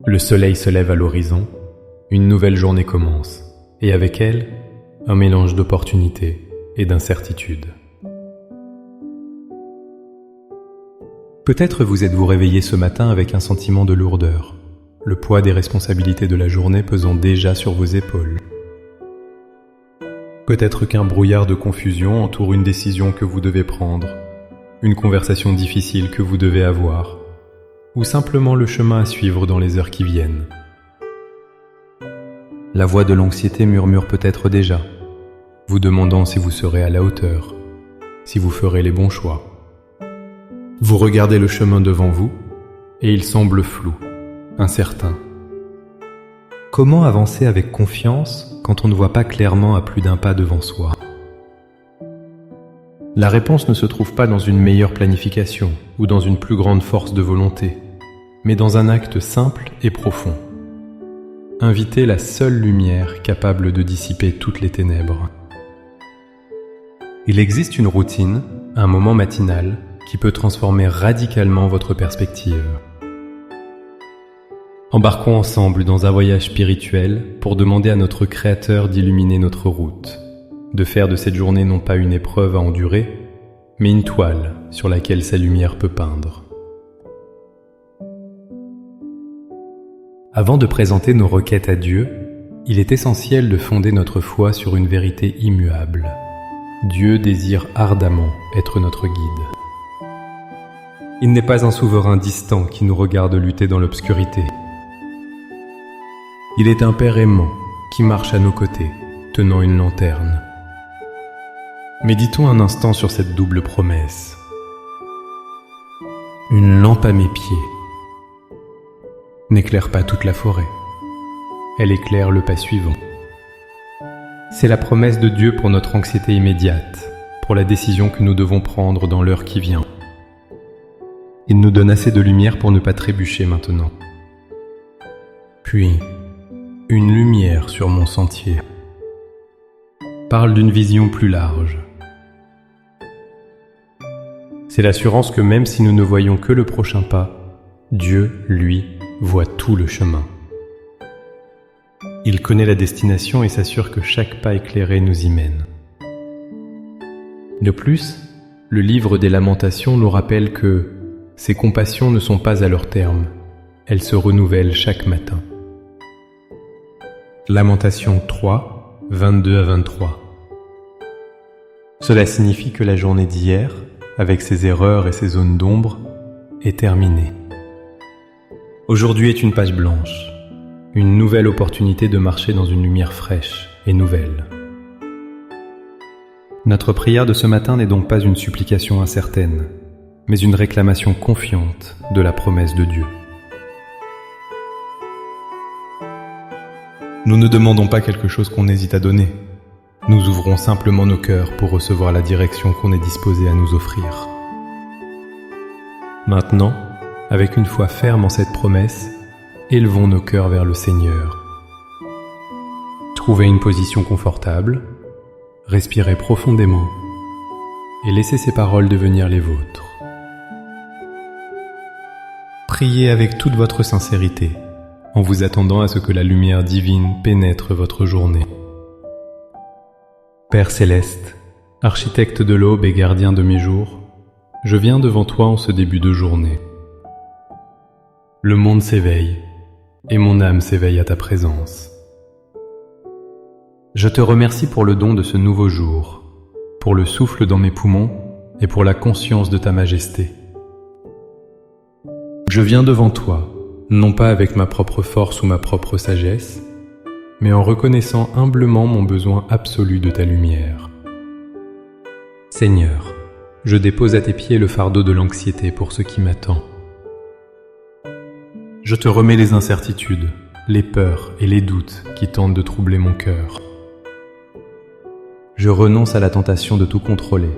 Le soleil se lève à l'horizon, une nouvelle journée commence, et avec elle, un mélange d'opportunités et d'incertitudes. Peut-être vous êtes-vous réveillé ce matin avec un sentiment de lourdeur, le poids des responsabilités de la journée pesant déjà sur vos épaules. Peut-être qu'un brouillard de confusion entoure une décision que vous devez prendre, une conversation difficile que vous devez avoir, ou simplement le chemin à suivre dans les heures qui viennent. La voix de l'anxiété murmure peut-être déjà, vous demandant si vous serez à la hauteur, si vous ferez les bons choix. Vous regardez le chemin devant vous, et il semble flou, incertain. Comment avancer avec confiance quand on ne voit pas clairement à plus d'un pas devant soi ? La réponse ne se trouve pas dans une meilleure planification ou dans une plus grande force de volonté, mais dans un acte simple et profond. Inviter la seule lumière capable de dissiper toutes les ténèbres. Il existe une routine, un moment matinal, qui peut transformer radicalement votre perspective. Embarquons ensemble dans un voyage spirituel pour demander à notre Créateur d'illuminer notre route, de faire de cette journée non pas une épreuve à endurer, mais une toile sur laquelle sa lumière peut peindre. Avant de présenter nos requêtes à Dieu, il est essentiel de fonder notre foi sur une vérité immuable. Dieu désire ardemment être notre guide. Il n'est pas un souverain distant qui nous regarde lutter dans l'obscurité. Il est un Père aimant qui marche à nos côtés, tenant une lanterne. Méditons un instant sur cette double promesse. Une lampe à mes pieds n'éclaire pas toute la forêt. Elle éclaire le pas suivant. C'est la promesse de Dieu pour notre anxiété immédiate, pour la décision que nous devons prendre dans l'heure qui vient. Il nous donne assez de lumière pour ne pas trébucher maintenant. Puis, une lumière sur mon sentier parle d'une vision plus large. C'est l'assurance que même si nous ne voyons que le prochain pas, Dieu, lui, voit tout le chemin. Il connaît la destination et s'assure que chaque pas éclairé nous y mène. De plus, le livre des Lamentations nous rappelle que ses compassions ne sont pas à leur terme, elles se renouvellent chaque matin. Lamentations 3, 22 à 23. Cela signifie que la journée d'hier, avec ses erreurs et ses zones d'ombre, est terminée. Aujourd'hui est une page blanche, une nouvelle opportunité de marcher dans une lumière fraîche et nouvelle. Notre prière de ce matin n'est donc pas une supplication incertaine, mais une réclamation confiante de la promesse de Dieu. Nous ne demandons pas quelque chose qu'on hésite à donner. Nous ouvrons simplement nos cœurs pour recevoir la direction qu'on est disposé à nous offrir. Maintenant, avec une foi ferme en cette promesse, élevons nos cœurs vers le Seigneur. Trouvez une position confortable, respirez profondément et laissez ces paroles devenir les vôtres. Priez avec toute votre sincérité, en vous attendant à ce que la lumière divine pénètre votre journée. Père céleste, architecte de l'aube et gardien de mes jours, je viens devant toi en ce début de journée. Le monde s'éveille, et mon âme s'éveille à ta présence. Je te remercie pour le don de ce nouveau jour, pour le souffle dans mes poumons et pour la conscience de ta majesté. Je viens devant toi, non pas avec ma propre force ou ma propre sagesse, mais en reconnaissant humblement mon besoin absolu de ta lumière. Seigneur, je dépose à tes pieds le fardeau de l'anxiété pour ce qui m'attend. Je te remets les incertitudes, les peurs et les doutes qui tentent de troubler mon cœur. Je renonce à la tentation de tout contrôler,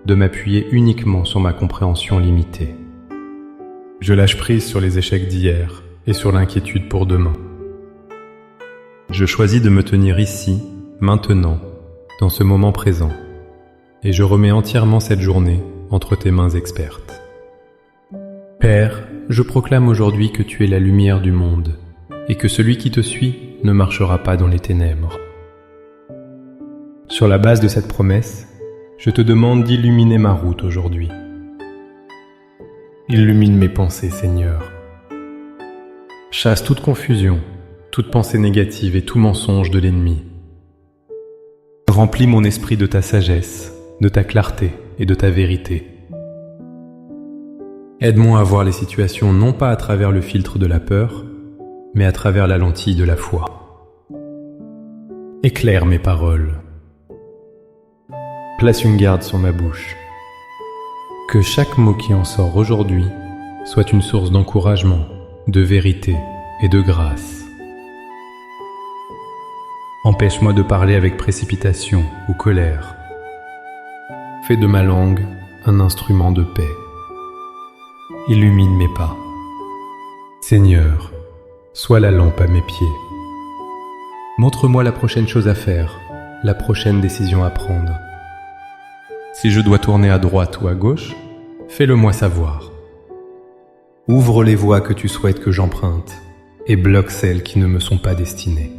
de m'appuyer uniquement sur ma compréhension limitée. Je lâche prise sur les échecs d'hier et sur l'inquiétude pour demain. Je choisis de me tenir ici, maintenant, dans ce moment présent, et je remets entièrement cette journée entre tes mains expertes. Père, je proclame aujourd'hui que tu es la lumière du monde et que celui qui te suit ne marchera pas dans les ténèbres. Sur la base de cette promesse, je te demande d'illuminer ma route aujourd'hui. Illumine mes pensées, Seigneur. Chasse toute confusion, toute pensée négative et tout mensonge de l'ennemi. Remplis mon esprit de ta sagesse, de ta clarté et de ta vérité. Aide-moi à voir les situations non pas à travers le filtre de la peur, mais à travers la lentille de la foi. Éclaire mes paroles. Place une garde sur ma bouche. Que chaque mot qui en sort aujourd'hui soit une source d'encouragement, de vérité et de grâce. Empêche-moi de parler avec précipitation ou colère. Fais de ma langue un instrument de paix. Illumine mes pas. Seigneur, sois la lampe à mes pieds. Montre-moi la prochaine chose à faire, la prochaine décision à prendre. Si je dois tourner à droite ou à gauche, fais-le-moi savoir. Ouvre les voies que tu souhaites que j'emprunte et bloque celles qui ne me sont pas destinées.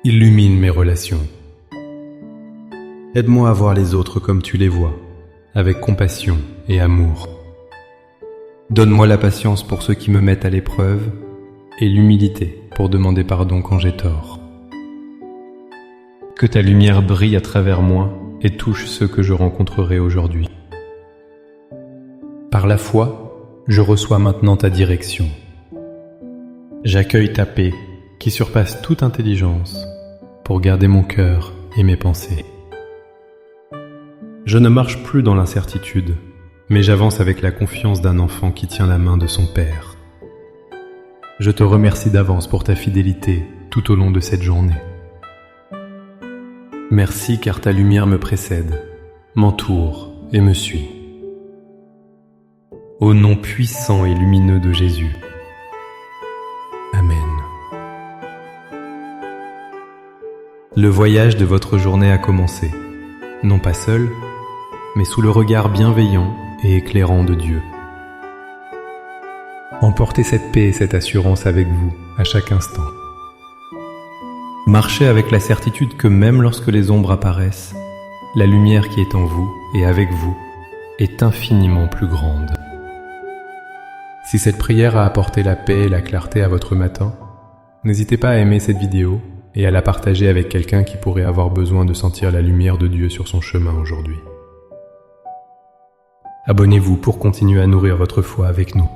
Illumine mes relations. Aide-moi à voir les autres comme tu les vois, avec compassion et amour. Donne-moi la patience pour ceux qui me mettent à l'épreuve et l'humilité pour demander pardon quand j'ai tort. Que ta lumière brille à travers moi et touche ceux que je rencontrerai aujourd'hui. Par la foi, je reçois maintenant ta direction. J'accueille ta paix qui surpasse toute intelligence pour garder mon cœur et mes pensées. Je ne marche plus dans l'incertitude, mais j'avance avec la confiance d'un enfant qui tient la main de son père. Je te remercie d'avance pour ta fidélité tout au long de cette journée. Merci car ta lumière me précède, m'entoure et me suit. Au nom puissant et lumineux de Jésus. Amen. Le voyage de votre journée a commencé, non pas seul, mais sous le regard bienveillant et éclairant de Dieu. Emportez cette paix et cette assurance avec vous à chaque instant. Marchez avec la certitude que même lorsque les ombres apparaissent, la lumière qui est en vous et avec vous est infiniment plus grande. Si cette prière a apporté la paix et la clarté à votre matin, n'hésitez pas à aimer cette vidéo et à la partager avec quelqu'un qui pourrait avoir besoin de sentir la lumière de Dieu sur son chemin aujourd'hui. Abonnez-vous pour continuer à nourrir votre foi avec nous.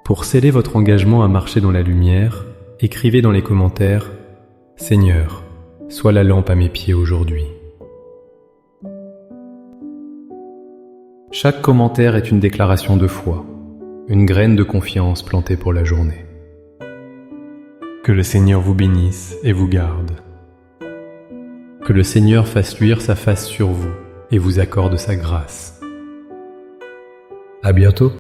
Pour sceller votre engagement à marcher dans la lumière, écrivez dans les commentaires « Seigneur, sois la lampe à mes pieds aujourd'hui ». Chaque commentaire est une déclaration de foi, une graine de confiance plantée pour la journée. Que le Seigneur vous bénisse et vous garde. Que le Seigneur fasse luire sa face sur vous et vous accorde sa grâce. À bientôt.